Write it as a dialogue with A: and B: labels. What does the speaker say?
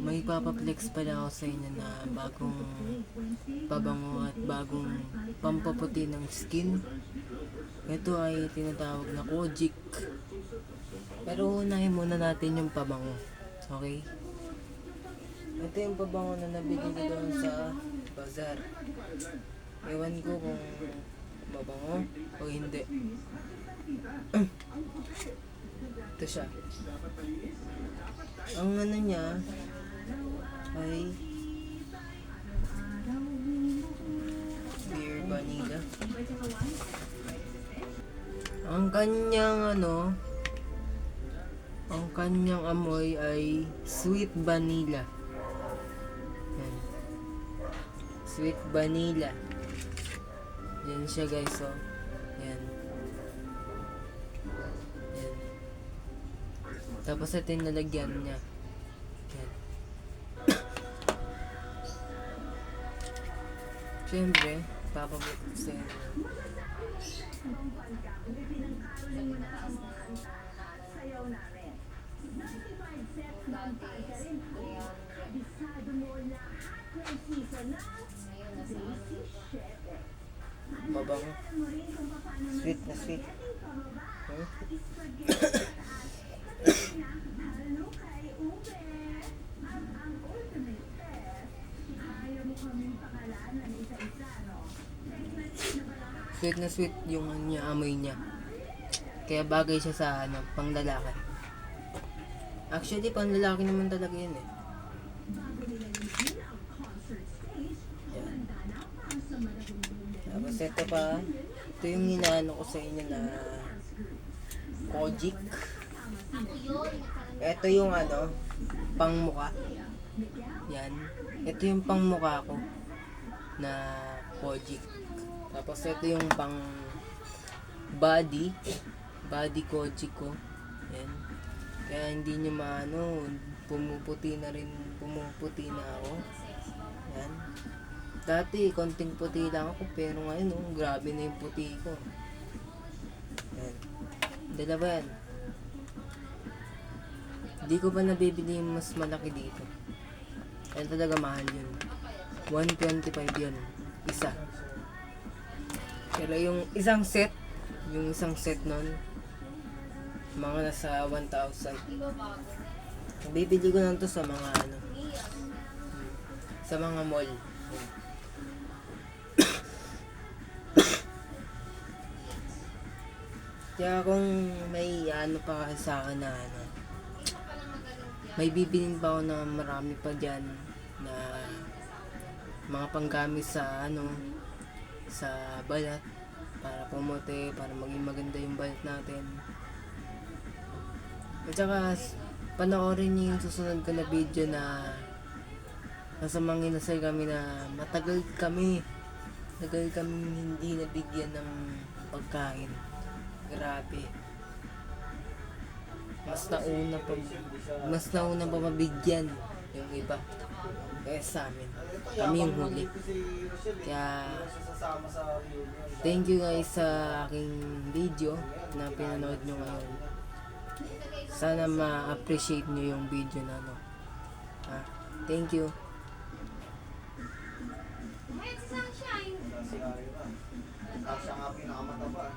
A: May papaplex pala ako sa inyo na bagong pabango at bagong pampaputi ng skin. Ito ay tinatawag na Kojic. Pero unahin muna natin yung pabango. Okay? Ito yung pabango na nabili ko doon sa bazaar. Ewan ko kung mabango o hindi. Ito siya. Ang ano niya ay beer vanilla. Ang kanyang amoy ay sweet vanilla. Yan. Sweet vanilla. Yan siya guys, oh. Yan. Yan. Tapos ito yung nalagyan niya. Yan. Siyempre, papabuti sa inyo. Mabango. Sweet na sweet. Sweet na sweet yung amoy niya. Kaya bagay siya sa panglalaki. Actually, panglalaki naman talaga yun eh. Yan. Tapos ito pa, ito yung inaano ko sa inyo na Kojic. Ito yung pangmuka. Yan. Ito yung pangmuka ko na Kojic. Tapos ito yung pang body Kojic ko. Yan. Kaya hindi nyo pumuputi na ako. Yan. Dati, konting puti lang ako, pero ngayon, grabe na yung puti ko. Yan. Dalawa yan. Hindi ko pa nabibili yung mas malaki dito. Yan talaga mahal yun. 125 yun. Isa. Pero yung isang set nun, mga nasa 1,000. Bibili ko lang to sa mga sa mga mall. Kaya kung may pa kasi sa akin na may bibilin pa ako na marami pa dyan na mga panggamit sa sa balat para pumuti, para maging maganda yung balat natin. At saka panoorin niyo yung susunod ko na video na nasa Manginasal kami na matagal kami hindi nabigyan ng pagkain. Grabe. Mas nauna pa mabigyan yung iba kaya sa amin. Kami yung huli. Kaya thank you guys sa aking video na pinanood nyo ngayon. Sana ma-appreciate nyo yung video na thank you.
B: Siya nga pinakamataba.